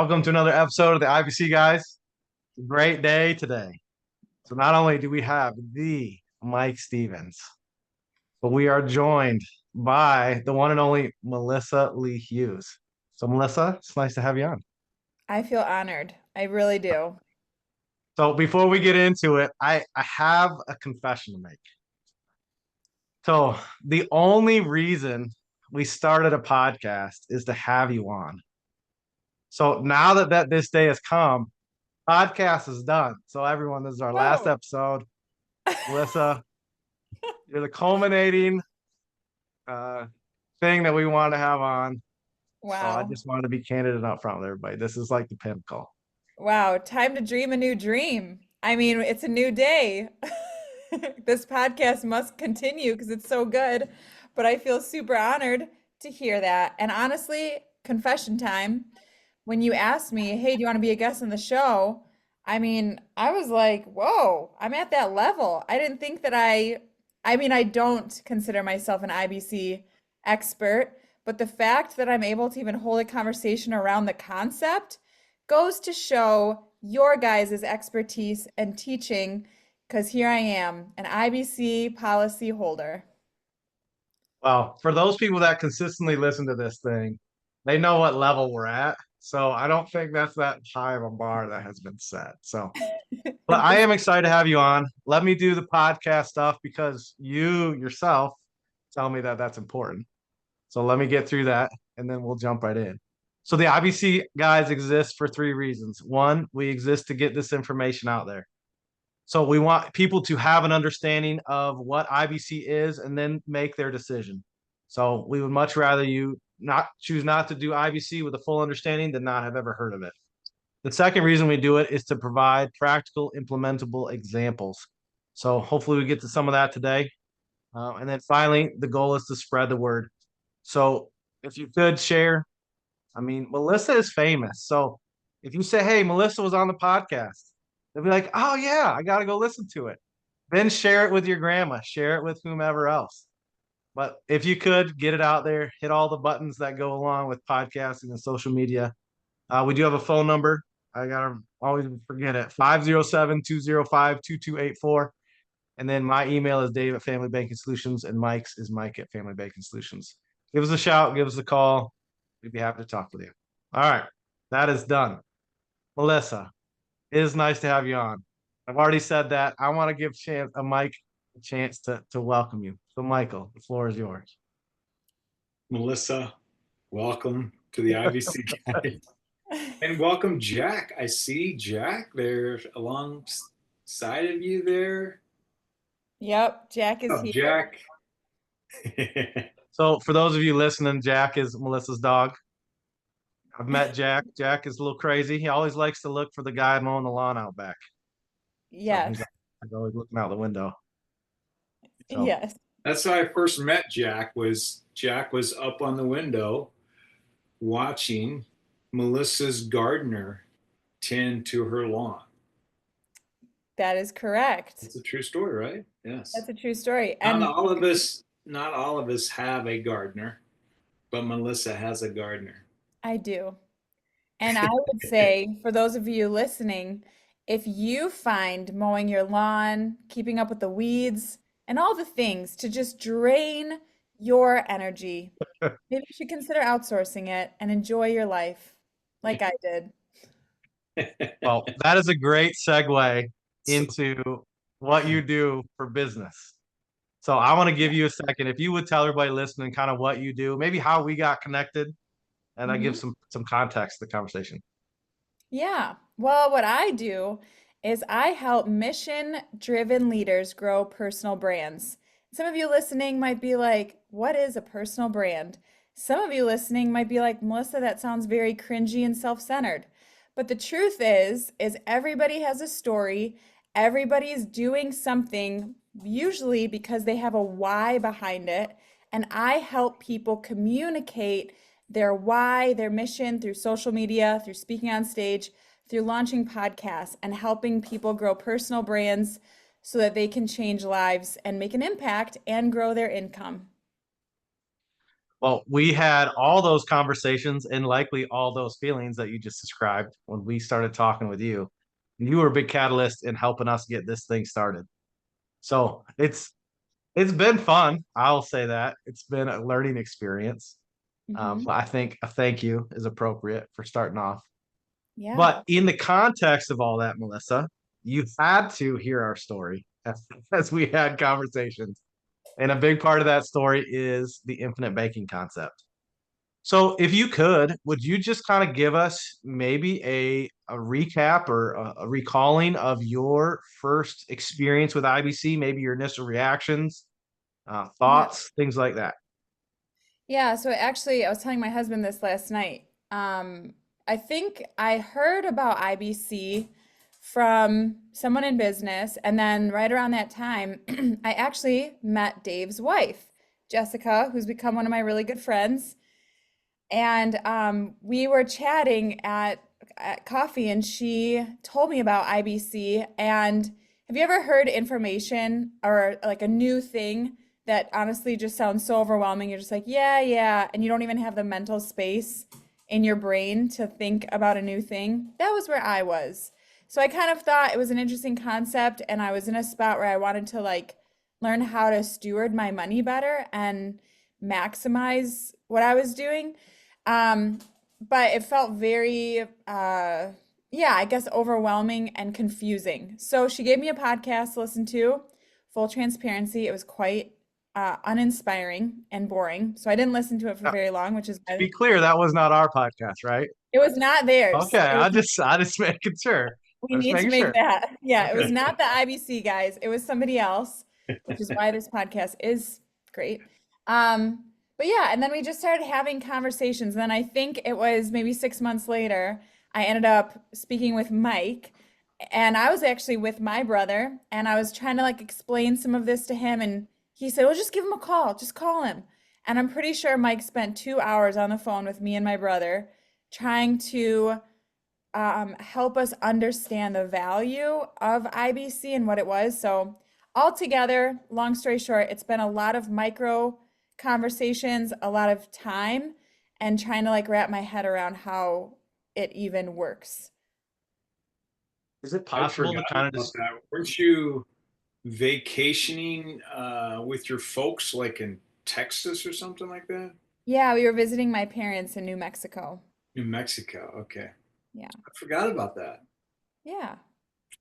Welcome to another episode of the IBC Guys. It's a great day today. So not only do we have the Mike Stevens, but we are joined by the one and only Melissa Lee Hughes. So Melissa, it's nice to have you on. I feel honored. I really do. So before we get into it, I have a confession to make. So the only reason we started a podcast is to have you on. So now that this day has come, podcast is done. So everyone, this is our last Whoa. episode. Melissa, you're the culminating uh, thing that we want to have on. So I Wow. just wanted to be candid and upfront with everybody. This is like the pinnacle. Wow. Time to dream a new dream. I mean, it's a new day. This podcast must continue because it's so good. But I feel super honored to hear that. And honestly, confession time, when you asked me, hey, do you want to be a guest on the show? I mean, I was like, whoa, I'm at that level. I didn't think that I don't consider myself an IBC expert, but the fact that I'm able to even hold a conversation around the concept goes to show your guys' expertise and teaching, because here I am, an IBC policy holder. Well, for those people that consistently listen to this thing, they know what level we're at. So I don't think that's that high of a bar that has been set. So, but I This, am excited to have you on. Let me do the podcast stuff because you yourself tell me that that's important. So let me get through that and then we'll jump right in. So the IBC guys exist for three reasons. One, we exist to get this information out there. So we want people to have an understanding of what IBC is and then make their decision. So we would much rather you not choose not to do IBC with a full understanding than not have ever heard of it. The second reason we do it is to provide practical, implementable examples. So hopefully we get to some of that today. And then finally, the goal is to spread the word. So if you could share, I mean, Melissa is famous. So if you say, hey, Melissa was on the podcast, they'll be like, oh, yeah, I got to go listen to it. Then share it with your grandma, share it with whomever else. But if you could get it out there, hit all the buttons that go along with podcasting and social media. We do have a phone number. I got to always forget it 507-205-2284. And then my email is Dave at Family Banking Solutions, and Mike's is Mike at Family Banking Solutions. Give us a shout, give us a call. We'd be happy to talk with you. All right, that is done. Melissa, it is nice to have you on. I've already said that. I want to give Mike a chance to welcome you. So, Michael, the floor is yours. Melissa, welcome to the IBC Guys. And welcome, Jack. I see Jack there alongside of you there. Yep, Jack is Oh, here. Jack. So, for those of you listening, Jack is Melissa's dog. I've met Jack. Jack is a little crazy. He always likes to look for the guy mowing the lawn out back. So Yes, he's always looking out the window. So yes. That's how I first met Jack. Jack was up on the window watching Melissa's gardener tend to her lawn. That is correct. It's a true story, right? Yes. That's a true story. Not And all of us have a gardener, but Melissa has a gardener. I do. And I would say, for those of you listening, if you find mowing your lawn, keeping up with the weeds, and all the things to just drain your energy, maybe you should consider outsourcing it and enjoy your life like I did. well, that is a great segue into what you do for business. So I want to give you a second. If you would tell everybody listening kind of what you do, maybe how we got connected, and I give Mhm. some context to the conversation. Yeah. Well, what I do is I help mission-driven leaders grow personal brands. Some of you listening might be like, what is a personal brand? Some of you listening might be like, Melissa, that sounds very cringy and self-centered. But the truth is everybody has a story. Everybody's doing something, usually because they have a why behind it. And I help people communicate their why, their mission through social media, through speaking on stage, through launching podcasts, and helping people grow personal brands so that they can change lives and make an impact and grow their income. Well, we had all those conversations and likely all those feelings that you just described when we started talking with you. You were a big catalyst in helping us get this thing started. So it's been fun. I'll say that. It's been a learning experience. Hmm. I think a thank you is appropriate for starting off. Yeah. But in the context of all that, Melissa, you had to hear our story as we had conversations. And a big part of that story is the infinite banking concept. So if you could, would you just kind of give us maybe a recap or a recalling of your first experience with IBC, maybe your initial reactions, Yeah. thoughts, things like that? Yeah, so actually, I was telling my husband this last night. I think I heard about IBC from someone in business, and then right around that time, I actually met Dave's wife, Jessica, who's become one of my really good friends. And we were chatting at coffee, and she told me about IBC. And have you ever heard information or like a new thing that honestly just sounds so overwhelming? You're just like, yeah, yeah, and you don't even have the mental space in your brain to think about a new thing. That was where I was. So I kind of thought it was an interesting concept, and I was in a spot where I wanted to like learn how to steward my money better and maximize what I was doing. Um, but it felt very, yeah, I guess overwhelming and confusing. So she gave me a podcast to listen to. Full transparency, it was quite uninspiring and boring. So I didn't listen to it for Now, very long, which is to be why clear, that was not our podcast, right? it was not theirs. Okay, It was, I just making sure. we I'm just need to making make sure. that. Yeah, it was Okay. not the IBC guys. It was somebody else, which is why this podcast is great. Um, but yeah, and then we just started having conversations. And then I think it was maybe 6 months later, I ended up speaking with Mike, and I was actually with my brother, and I was trying to like explain some of this to him, and he said, "Well, just give him a call. Just call him." And I'm pretty sure Mike spent 2 hours on the phone with me and my brother trying to help us understand the value of IBC and what it was. So, altogether, long story short, it's been a lot of micro conversations, a lot of time, and trying to like wrap my head around how it even works. Is it I'd possible to forgotten kind of about just that. Weren't you vacationing with your folks like in Texas or something like that? Yeah, we were visiting my parents in New Mexico. New Mexico. Okay. Yeah. I forgot about that. Yeah.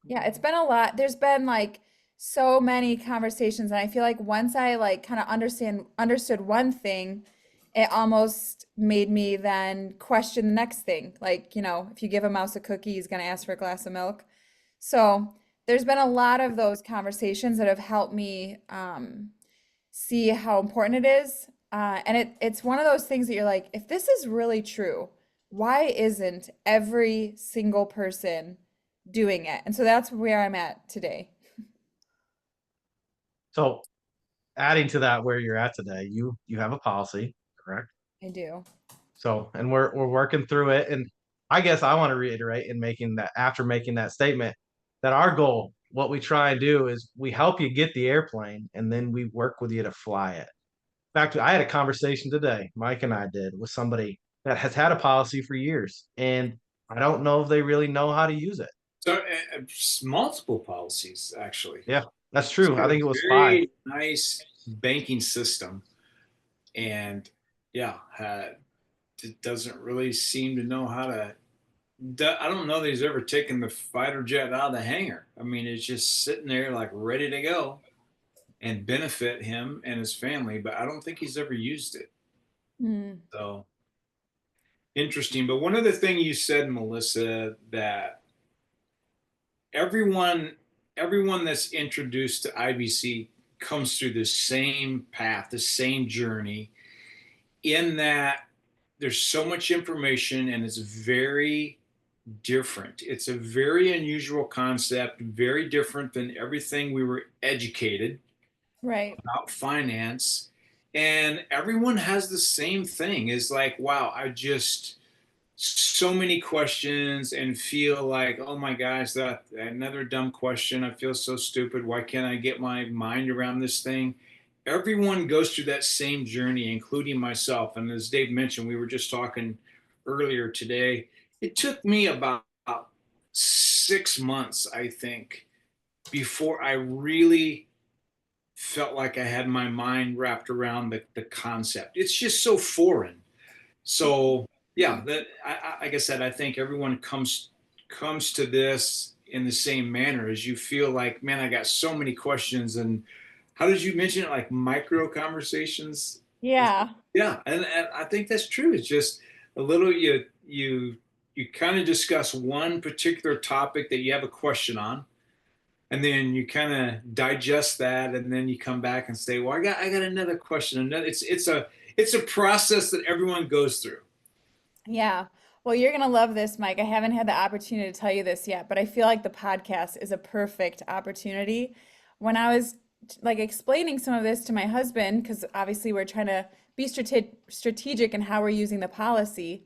Yeah, it's been a lot. There's been like so many conversations, and I feel like once I like kind of understood one thing, it almost made me then question the next thing. Like, if you give a mouse a cookie, he's gonna ask for a glass of milk. So there's been a lot of those conversations that have helped me see how important it is. And it's one of those things that you're like, if this is really true, why isn't every single person doing it? And so that's where I'm at today. so adding to that where you're at today, you have a policy, correct? I do. So, and we're working through it. And I guess I want to reiterate in making that after making that statement that our goal, what we try and do is we help you get the airplane and then we work with you to fly it. In fact, I had a conversation today, Mike and I did, with somebody that has had a policy for years, and I don't know if they really know how to use it. So multiple policies actually. Yeah, that's It's true. got I a think it was five. very nice banking system, and yeah, it doesn't really seem to know how to. I don't know that he's ever taken the fighter jet out of the hangar. I mean, it's just sitting there like ready to go and benefit him and his family, but I don't think he's ever used it. Mm, So interesting. But one other thing you said, Melissa, that everyone everyone that's introduced to IBC comes through the same path, the same journey, in that there's so much information and it's very different. It's a very unusual concept, very different than everything we were educated right. about finance. And everyone has the same thing is like, wow, I just so many questions and feel like, oh my gosh, that another dumb question. I feel so stupid. Why can't I get my mind around this thing? everyone goes through that same journey, including myself. And as Dave mentioned, we were just talking earlier today. It took me about 6 months, I think, before I really felt like I had my mind wrapped around the concept. It's just so foreign. So yeah, that like I said, I think everyone comes to this in the same manner as you feel like, man, I got so many questions. And how did you mention it? Like micro conversations? Yeah. Yeah, and I think that's true. It's just a little you kind of discuss one particular topic that you have a question on, and then you kind of digest that, and then you come back and say, well, I got another question. Another it's a process that everyone goes through. Yeah. Well, you're going to love this, Mike. I haven't had the opportunity to tell you this yet, but I feel like the podcast is a perfect opportunity. When I was like explaining some of this to my husband, because obviously we're trying to be strategic in how we're using the policy,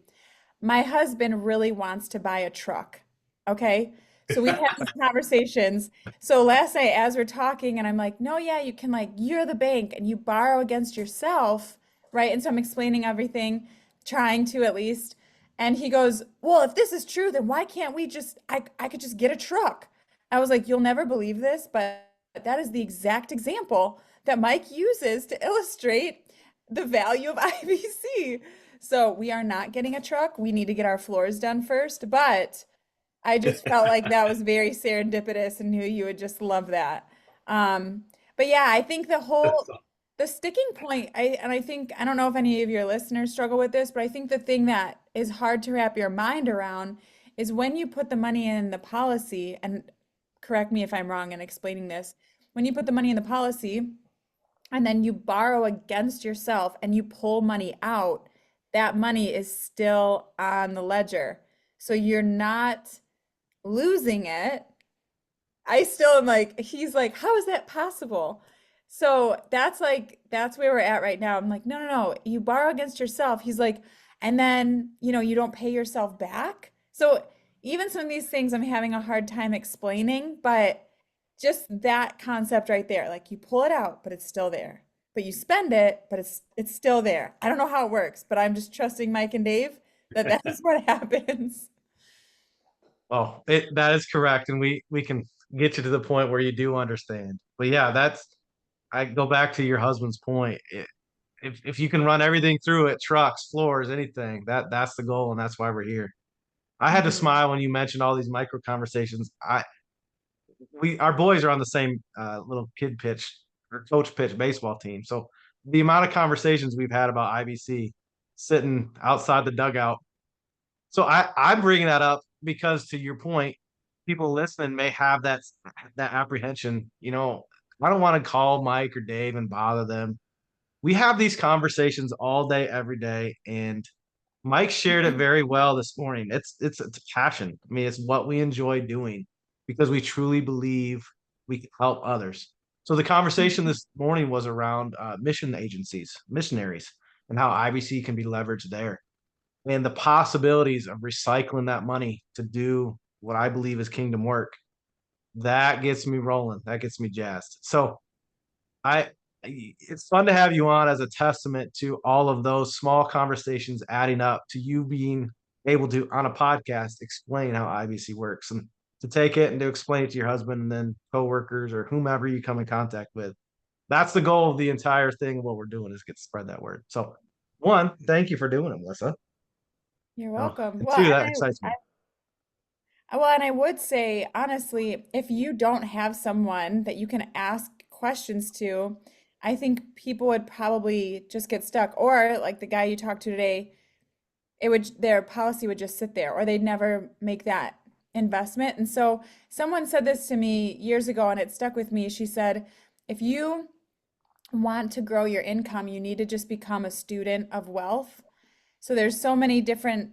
my husband really wants to buy a truck. Okay. So we've had these conversations. So last night, as we're talking, and I'm like, no, yeah, you can, like, you're the bank and you borrow against yourself, right? And so I'm explaining everything, trying to at least. And he goes, well, if this is true, then why can't we just, I could just get a truck. I was like, you'll never believe this, but that is the exact example that Mike uses to illustrate the value of IBC. So we are not getting a truck. We need to get our floors done first, but I just felt like that was very serendipitous and knew you would just love that. But yeah, I think the sticking point, I think I don't know if any of your listeners struggle with this, but I think the thing that is hard to wrap your mind around is when you put the money in the policy, and correct me if I'm wrong in explaining this, when you put the money in the policy and then you borrow against yourself and you pull money out, that money is still on the ledger. So you're not losing it. I still am like, he's like, how is that possible? So that's where we're at right now. I'm like, no, no, no, you borrow against yourself. He's like, and then, you don't pay yourself back. So even some of these things I'm having a hard time explaining, but just that concept right there, like you pull it out, but it's still there. But you spend it, but it's still there. I don't know how it works, but I'm just trusting Mike and Dave that that is what happens. Oh, that is correct, and we can get you to the point where you do understand. But yeah, I go back to your husband's point. If you can run everything through it, trucks, floors, anything, that's the goal, and that's why we're here. I had to Mhm. smile when you mentioned all these micro conversations. Our boys are on the same little kid pitch or coach pitch baseball team, so the amount of conversations we've had about IBC sitting outside the dugout. So I'm bringing that up because, to your point, people listening may have that apprehension. I don't want to call Mike or Dave and bother them. We have these conversations all day, every day, and Mike shared it very well this morning. It's a passion. I mean, it's what we enjoy doing because we truly believe we can help others. So the conversation this morning was around mission agencies, missionaries, and how IBC can be leveraged there, and the possibilities of recycling that money to do what I believe is kingdom work. That gets me rolling. That gets me jazzed. So I it's fun to have you on as a testament to all of those small conversations adding up to you being able to, on a podcast, explain how IBC works, and to take it and to explain it to your husband and then coworkers or whomever you come in contact with. That's the goal of the entire thing. What we're doing is get to spread that word. So, one, thank you for doing it, Melissa. You're Oh, welcome. and Well, two, that excites me. and I would say, honestly, if you don't have someone that you can ask questions to, I think people would probably just get stuck. Or like the guy you talked to today, their policy would just sit there, or they'd never make that investment. And so someone said this to me years ago, and it stuck with me. She said, if you want to grow your income, you need to just become a student of wealth. So there's so many different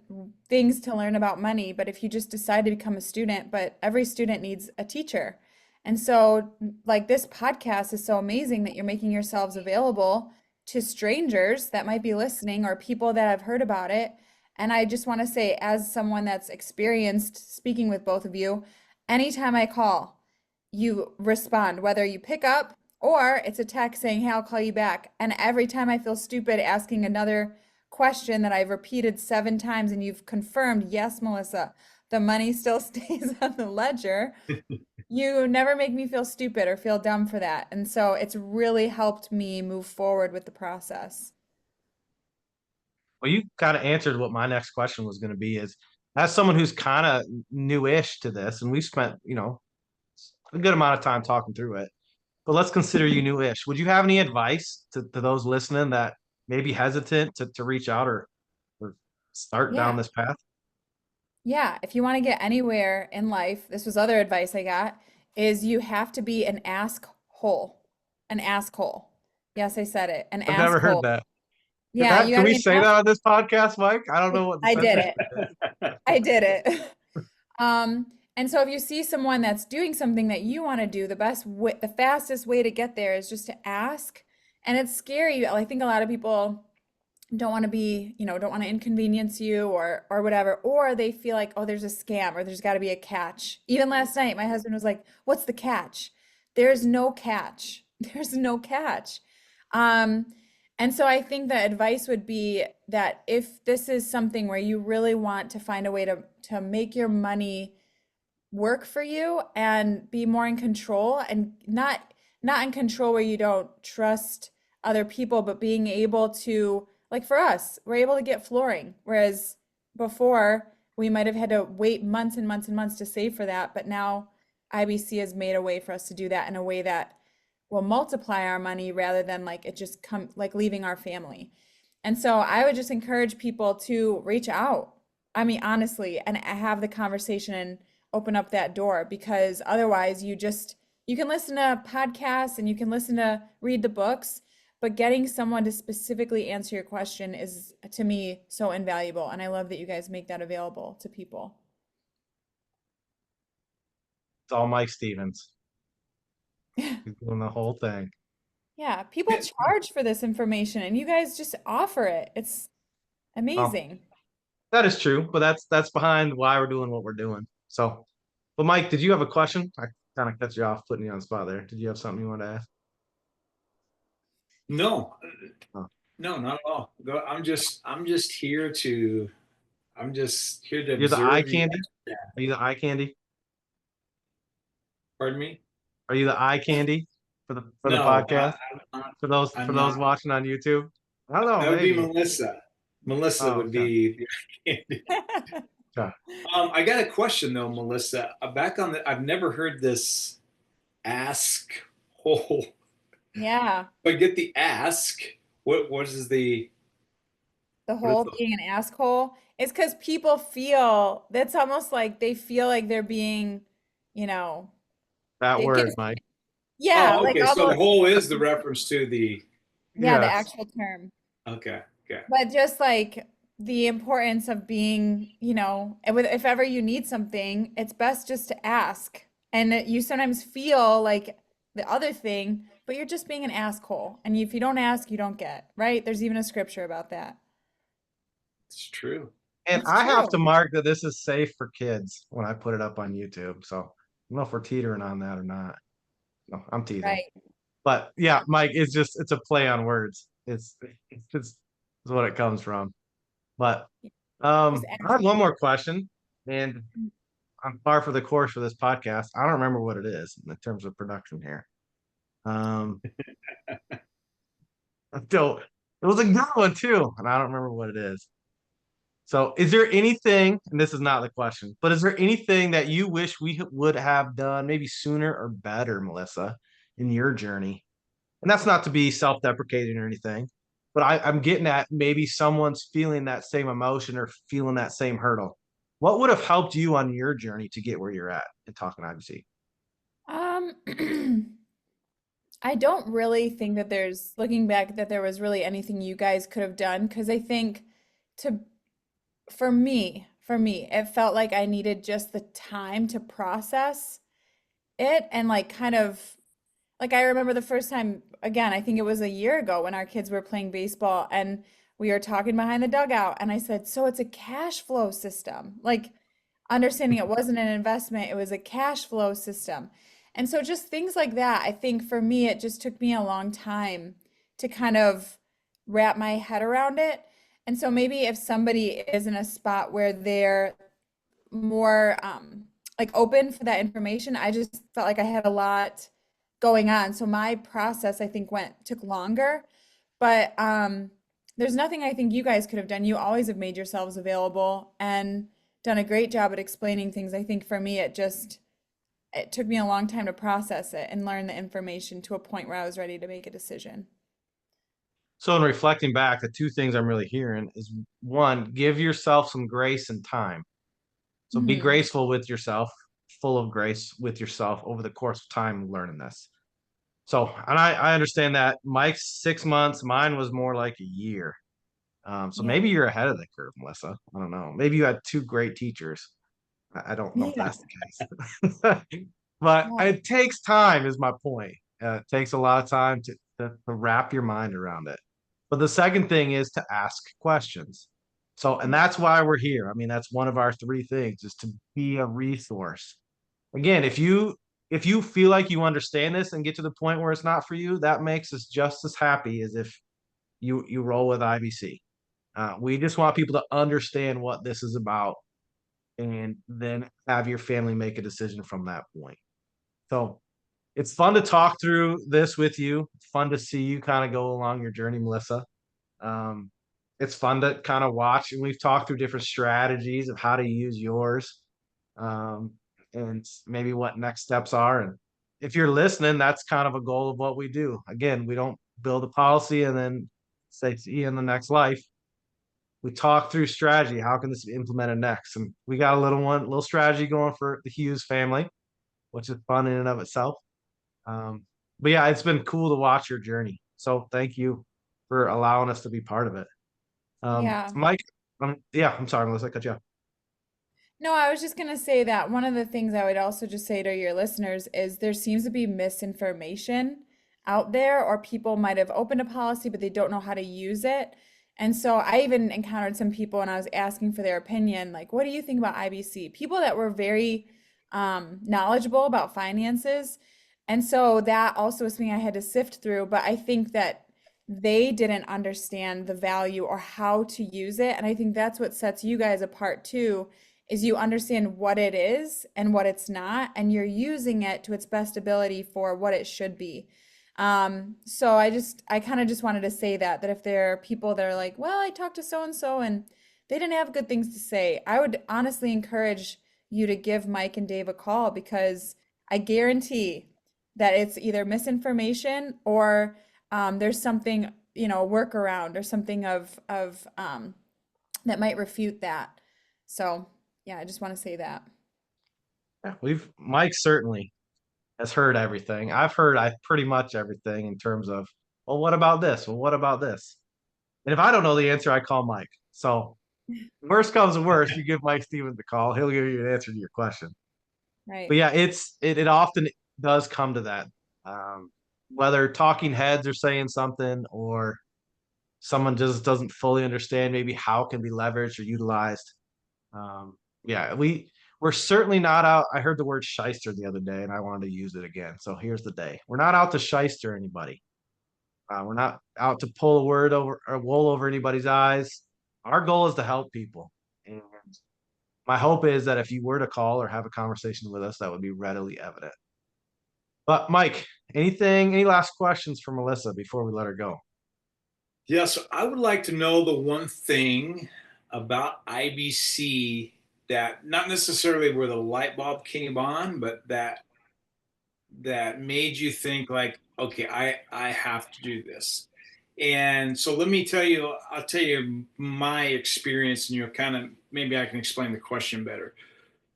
things to learn about money, but if you just decide to become a student, but every student needs a teacher. And so like this podcast is so amazing that you're making yourselves available to strangers that might be listening or people that have heard about it. And I just want to say, as someone that's experienced speaking with both of you, anytime I call, you respond, whether you pick up Or it's a text saying, hey, I'll call you back. And every time I feel stupid asking another question that I've repeated 7 times and you've confirmed, yes, Melissa, the money still stays on the ledger. You never make me feel stupid or feel dumb for that. And so it's really helped me move forward with the process. Well, you kind of answered what my next question was going to be is as someone who's kind of newish to this, and we spent, a good amount of time talking through it, but let's consider you newish. Would you have any advice to those listening that may be hesitant to reach out or start down Yeah. this path? Yeah. If you want to get anywhere in life, this was other advice I got, is you have to be an ask hole. An asshole. Yes, I said it. An I've never heard asshole. that. Yeah, you Can got to we be an say that ass. on this podcast, Mike? I don't know what the I did censorship it. is. I did it. And so if you see someone that's doing something that you want to do, the fastest way to get there is just to ask. And it's scary. I think a lot of people don't want to don't want to inconvenience you or whatever, or they feel like, oh, there's a scam or there's got to be a catch. Even last night, my husband was like, what's the catch? There's no catch. There's no catch. Um, and so I think the advice would be that if this is something where you really want to find a way to make your money work for you and be more in control and not in control where you don't trust other people, but being able to, like for us, we're able to get flooring, whereas before we might have had to wait months and months and months to save for that, but now IBC has made a way for us to do that in a way that will multiply our money rather than like it just come like leaving our family. And so I would just encourage people to reach out. I mean, honestly, and have the conversation and open up that door because otherwise you can listen to podcasts and you can read the books, but getting someone to specifically answer your question is to me so invaluable. And I love that you guys make that available to people. It's all Mike Stevens. He's doing the whole thing. Yeah, people charge for this information and you guys just offer it. It's Oh, amazing. that is true, but that's behind why we're doing what we're doing. So, but Mike, did you have a question? I kind of cut you off, putting you on the spot there. Did you have something you wanted to ask? No, Oh. no, not at all. I'm just here to You're the eye observe you. candy? Are you the eye candy? Pardon me? Are you the eye candy for the No, podcast? For I'm those not. watching on YouTube? I don't know, That would be maybe. Melissa. Melissa Oh, would okay. be the candy. Okay. I got a question though, Melissa. Back on I've never heard this ask hole, Yeah, but get the ask. What is the the what is whole the being an asshole is because people feel that's almost like they feel like they're being, you know, That it word, gives, Mike. yeah, Oh, like okay. So the almost, hole is the reference to the yeah, the Yes. actual term. okay, okay. But just like the importance of being, if ever you need something, it's best just to ask. And you sometimes feel like the other thing, but you're just being an asshole. And if you don't ask, you don't get, right? There's even a scripture about that. It's true. And It's I have to true. mark that this is safe for kids when I put it up on YouTube. So I don't know if we're teetering on that or not. No, I'm teasing. Right. But yeah, Mike, it's a play on words. It's what it comes from. But Just I have ask. one more question, and I'm far for the course for this podcast. I don't remember what it is in terms of production here. Um, still, it was a good one too, and I don't remember what it is. So, is there anything, and this is not the question, but is there anything that you wish we would have done maybe sooner or better, Melissa, in your journey? And that's not to be self-deprecating or anything, but I'm getting at maybe someone's feeling that same emotion or feeling that same hurdle. What would have helped you on your journey to get where you're at in talking IBC? Um, I don't really think that looking back, that there was really anything you guys could have done because I think to for me, it felt like I needed just the time to process it and like kind of like I remember the first time again, I think it was a year ago when our kids were playing baseball and we were talking behind the dugout and I said, "So it's a cash flow system." Like understanding it wasn't an investment, it was a cash flow system. And so just things like that, I think for me, it just took me a long time to kind of wrap my head around it. And so maybe if somebody is in a spot where they're more like open for that information, I just felt like I had a lot going on. So my process, I think, took longer. But there's nothing I think you guys could have done. You always have made yourselves available and done a great job at explaining things. I think for me, it took me a long time to process it and learn the information to a point where I was ready to make a decision. So in reflecting back, the two things I'm really hearing is one, give yourself some grace and time. So be Hmm. graceful with yourself, full of grace with yourself over the course of time learning this. So, and I understand that Mike's 6 months, mine was more like a year. So Yeah. maybe you're ahead of the curve, Melissa. I don't know. Maybe you had two great teachers. I don't know if Yeah. that's the case. But Yeah. it takes time, is my point. It takes a lot of time to wrap your mind around it. But the second thing is to ask questions. So, and that's why we're here. I mean, that's one of our three things is to be a resource. Again, if you feel like you understand this and get to the point where it's not for you, that makes us just as happy as if you roll with IBC. We just want people to understand what this is about and then have your family make a decision from that point. So it's fun to talk through this with you. It's fun to see you kind of go along your journey, Melissa. Um, it's fun to kind of watch, and we've talked through different strategies of how to use yours, um, and maybe what next steps are. And if you're listening, that's kind of a goal of what we do. Again, we don't build a policy and then say see you in the next life. We talk through strategy. How can this be implemented next? And we got a little strategy going for the Hughes family, which is fun in and of itself. Um, but yeah, it's been cool to watch your journey. So thank you for allowing us to be part of it. Yeah. Mike, yeah, I'm sorry, Melissa, I cut you off. No, I was just going to say that one of the things I would also just say to your listeners is there seems to be misinformation out there, or people might have opened a policy, but they don't know how to use it. And so I even encountered some people when I was asking for their opinion, like, what do you think about IBC? People that were very knowledgeable about finances. And so that also was something I had to sift through. But I think that they didn't understand the value or how to use it. And I think that's what sets you guys apart too, is you understand what it is and what it's not, and you're using it to its best ability for what it should be. So I kind of just wanted to say that if there are people that are like, well, I talked to so and so and they didn't have good things to say, I would honestly encourage you to give Mike and Dave a call, because I guarantee that it's either misinformation or there's something, a workaround or something of that might refute that. So yeah, I just want to say that. Yeah, Mike certainly has heard everything. I've heard pretty much everything in terms of, well, what about this? Well, what about this? And if I don't know the answer, I call Mike. So worst comes to worst, you give Mike Stevens a call. He'll give you an answer to your question. Right. But yeah, it often does come to that. Whether talking heads are saying something or someone just doesn't fully understand maybe how it can be leveraged or utilized. Yeah, we're certainly not out. I heard the word shyster the other day and I wanted to use it again. So here's the day. We're not out to shyster anybody. We're not out to pull a word over or wool over anybody's eyes. Our goal is to help people. And my hope is that if you were to call or have a conversation with us, that would be readily evident. But Mike, any last questions for Melissa before we let her go? Yes, I would like to know the one thing about IBC that not necessarily where the light bulb came on, but that made you think like, okay, I have to do this. And so let me tell you, I'll tell you my experience, and you kind of maybe I can explain the question better.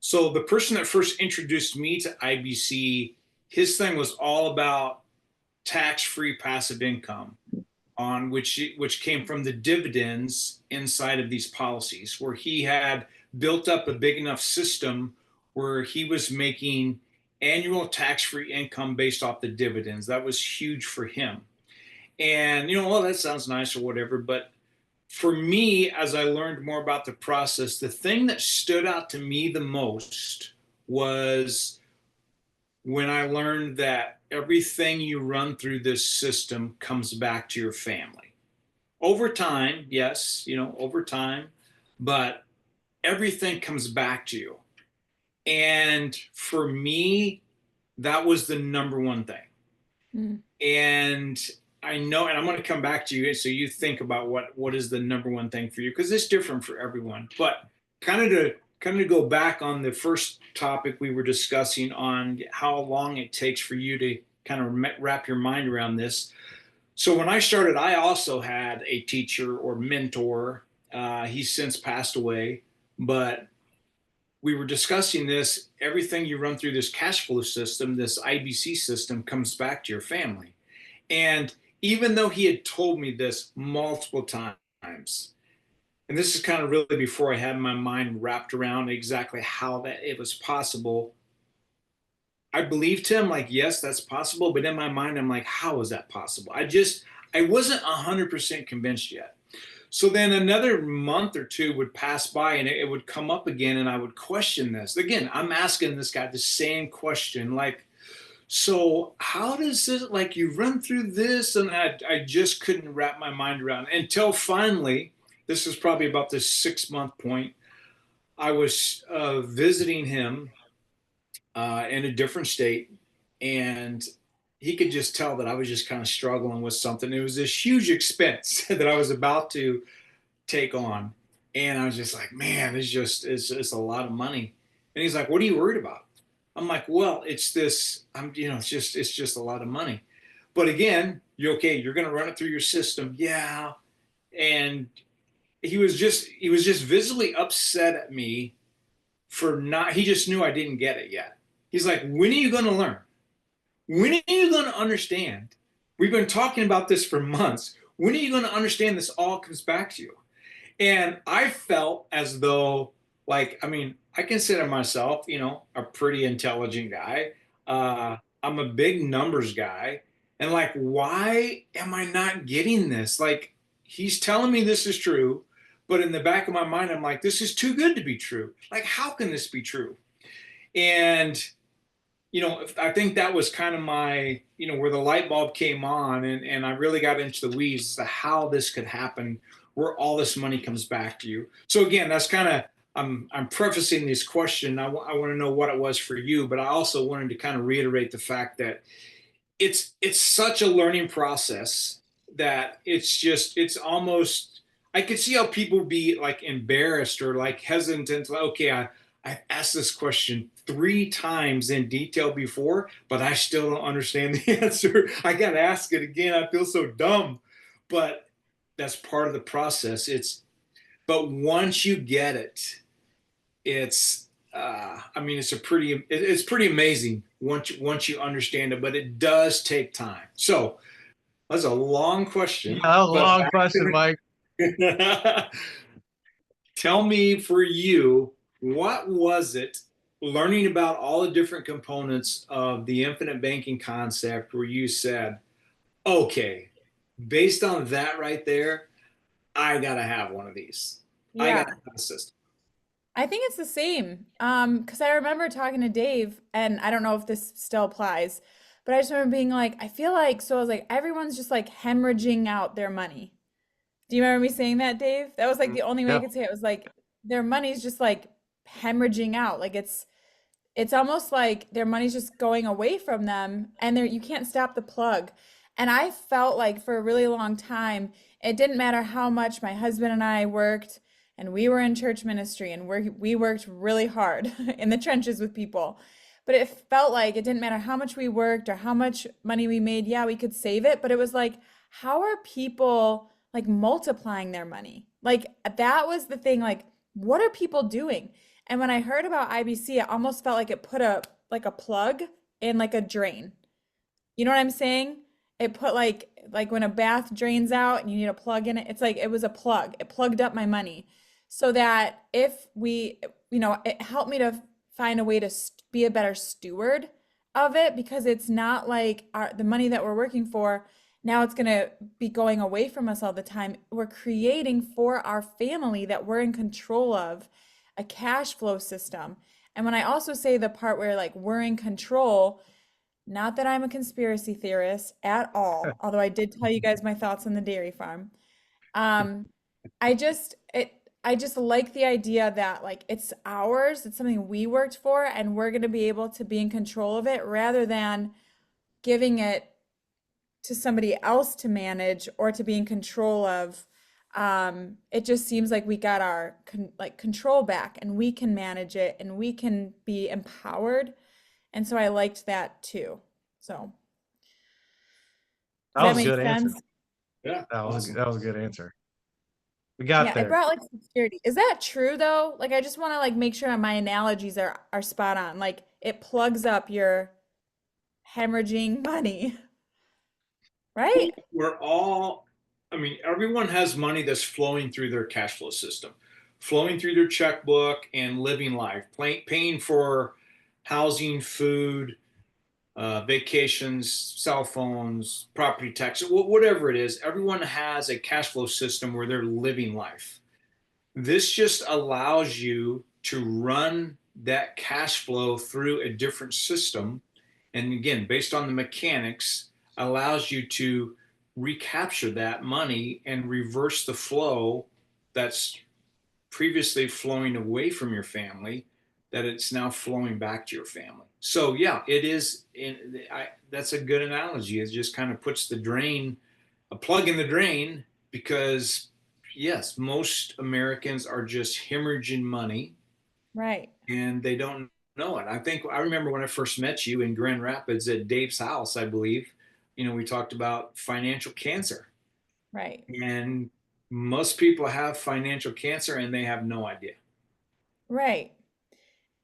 So the person that first introduced me to IBC, his thing was all about tax-free passive income, on which came from the dividends inside of these policies, where he had built up a big enough system where he was making annual tax-free income based off the dividends. That was huge for him. And well, that sounds nice or whatever, but for me, as I learned more about the process, the thing that stood out to me the most was when I learned that everything you run through this system comes back to your family. Over time, yes, over time, but everything comes back to you. And for me, that was the number one thing. Mm. And I know, and I'm going to come back to you, so you think about what is the number one thing for you, because it's different for everyone. But kind of go back on the first topic we were discussing on how long it takes for you to kind of wrap your mind around this. So when I started, I also had a teacher or mentor. He's since passed away, but we were discussing this. Everything you run through this cash flow system, this IBC system, comes back to your family. And even though he had told me this multiple times, and this is kind of really before I had my mind wrapped around exactly how that it was possible, I believed him, like, yes, that's possible. But in my mind, I'm like, how is that possible? I wasn't 100% convinced yet. So then another month or two would pass by and it would come up again, and I would question this. Again, I'm asking this guy the same question, like, so how does this, like, you run through this? And I just couldn't wrap my mind around it until finally, this was probably about the 6-month point, I was visiting him in a different state, and he could just tell that I was just kind of struggling with something. It was this huge expense that I was about to take on. And I was just like, man, it's a lot of money. And he's like, what are you worried about? I'm like, well, it's this, it's just a lot of money. But again, you're okay. You're going to run it through your system. Yeah. And he was just visibly upset at me he just knew I didn't get it yet. He's like, when are you going to learn? When are you going to understand? We've been talking about this for months. When are you going to understand this all comes back to you? And I felt as though, like, I consider myself, a pretty intelligent guy. I'm a big numbers guy. And like, why am I not getting this? Like, he's telling me this is true, but in the back of my mind, I'm like, this is too good to be true. Like, how can this be true? And I think that was kind of my, where the light bulb came on, and I really got into the weeds as to how this could happen, where all this money comes back to you. So again, that's kind of, I'm prefacing this question. I want to know what it was for you, but I also wanted to kind of reiterate the fact that it's such a learning process that it's almost, I could see how people would be like embarrassed or like hesitant. Like, okay, I've asked this question 3 times in detail before, but I still don't understand the answer. I got to ask it again. I feel so dumb, but that's part of the process. But once you get it, it's pretty amazing once you understand it, but it does take time. So that's a long question. Yeah, that was a long question, Mike. Tell me, for you, what was it learning about all the different components of the infinite banking concept where you said, okay, based on that right there, I got to have one of these. I Yeah. got to have a system. I think it's the same. Because I remember talking to Dave, and I don't know if this still applies, but I just remember being like, I feel like, so I was like, everyone's just like hemorrhaging out their money. Do you remember me saying that, Dave? That was like the only way I Yeah. could say it. It was like their money's just like hemorrhaging out. Like it's almost like their money's just going away from them, and you can't stop the plug. And I felt like for a really long time, it didn't matter how much my husband and I worked, and we were in church ministry, and we worked really hard in the trenches with people. But it felt like it didn't matter how much we worked or how much money we made. Yeah, we could save it, but it was like, how are people like multiplying their money? Like that was the thing. Like, what are people doing? And when I heard about IBC, it almost felt like it put a plug in like a drain. You know what I'm saying? It put like when a bath drains out and you need a plug in it, it's like it was a plug. It plugged up my money so that if it helped me to find a way to be a better steward of it, because it's not like the money that we're working for now it's going to be going away from us all the time. We're creating for our family that we're in control of a cash flow system. And when I also say the part where like we're in control, not that I'm a conspiracy theorist at all, although I did tell you guys my thoughts on the dairy farm. Um, I just like the idea that like it's ours, it's something we worked for, and we're going to be able to be in control of it rather than giving it to somebody else to manage or to be in control of. It just seems like we got our control back and we can manage it and we can be empowered. And so I liked that too. So That does that was a make good answer. sense? Yeah, That was awesome. that was a good answer. We got Yeah, it there. brought like security. Is that true though? Like I just want to like make sure my analogies are spot on. Like it plugs up your hemorrhaging money, right? We're all, I mean, everyone has money that's flowing through their cash flow system, flowing through their checkbook and living life, paying for housing, food, vacations, cell phones, property tax, whatever it is. Everyone has a cash flow system where they're living life. This just allows you to run that cash flow through a different system. And again, based on the mechanics, allows you to recapture that money and reverse the flow that's previously flowing away from your family, that it's now flowing back to your family. So yeah, it is. That's a good analogy. It just kind of puts the drain, a plug in the drain, because yes, most Americans are just hemorrhaging money Right. and they don't know it. I remember when I first met you in Grand Rapids at Dave's house, I believe, we talked about financial cancer. Right. And most people have financial cancer and they have no idea. Right.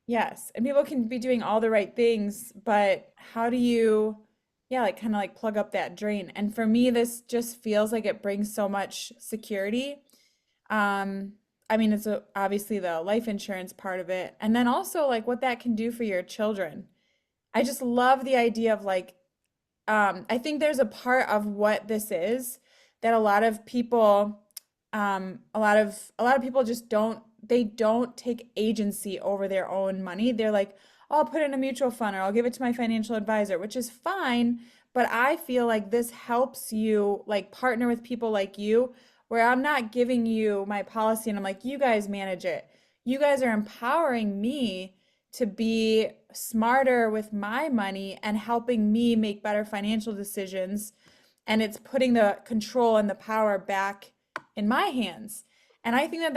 Yes. And people can be doing all the right things, but how do you, yeah, like kind of like plug up that drain? And for me, this just feels like it brings so much security. Um, I mean, obviously the life insurance part of it, and then also like what that can do for your children. I just love the idea of like, I think there's a part of what this is that a lot of people, a lot of people just they don't take agency over their own money. They're like, oh, I'll put it in a mutual fund or I'll give it to my financial advisor, which is fine. But I feel like this helps you like partner with people like you, where I'm not giving you my policy and I'm like, you guys manage it. You guys are empowering me to be smarter with my money and helping me make better financial decisions. And it's putting the control and the power back in my hands. And I think that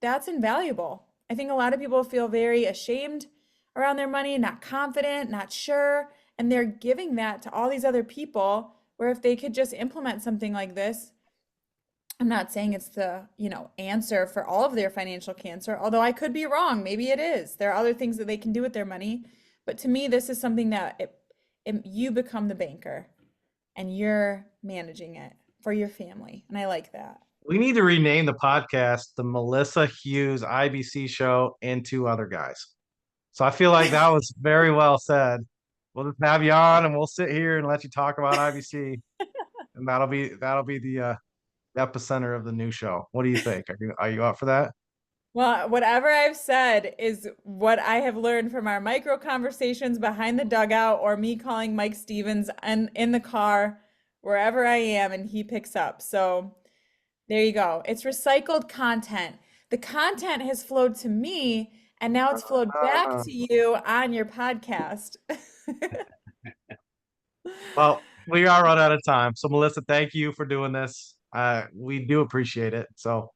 that's invaluable. I think a lot of people feel very ashamed around their money, not confident, not sure, and they're giving that to all these other people where if they could just implement something like this, I'm not saying it's the, answer for all of their financial cancer, although I could be wrong. Maybe it is. There are other things that they can do with their money. But to me, this is something that you become the banker and you're managing it for your family. And I like that. We need to rename the podcast the Melissa Hughes IBC Show and Two Other Guys. So I feel like that was very well said. We'll just have you on and we'll sit here and let you talk about IBC. And that'll be the epicenter of the new show. What do you think? Are you up for that? Well, whatever I've said is what I have learned from our micro conversations behind the dugout or me calling Mike Stevens and in the car, wherever I am, and he picks up. So there you go. It's recycled content. The content has flowed to me, and now it's flowed back to you on your podcast. Well, we are run out of time. So Melissa, thank you for doing this. We do appreciate it. So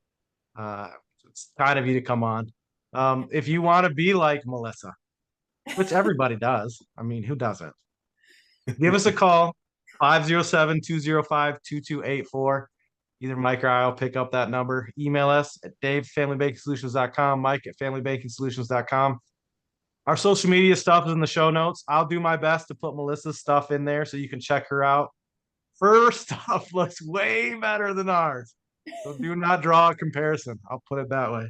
uh, it's kind of you to come on. If you want to be like Melissa, which everybody does. I mean, who doesn't? Give us a call, 507-205-2284. Either Mike or I will pick up that number. Email us at dave@familybankingsolutions.com, mike@familybankingsolutions.com. Our social media stuff is in the show notes. I'll do my best to put Melissa's stuff in there so you can check her out. Her stuff looks way better than ours. So do not draw a comparison. I'll put it that way.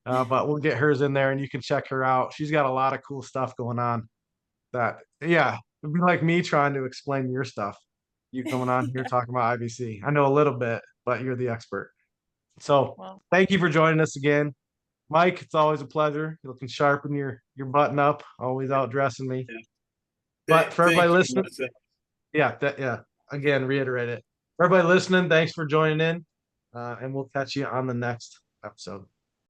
But we'll get hers in there and you can check her out. She's got a lot of cool stuff going on yeah, it'd be like me trying to explain your stuff. You coming on here talking about IBC. I know a little bit, but you're the expert. So Well, thank you for joining us again. Mike, it's always a pleasure. You're looking sharp in your button up, always out dressing me. Yeah. But for everybody Thank you, listening, yeah. Again, reiterate it. For everybody listening, thanks for joining in. And we'll catch you on the next episode.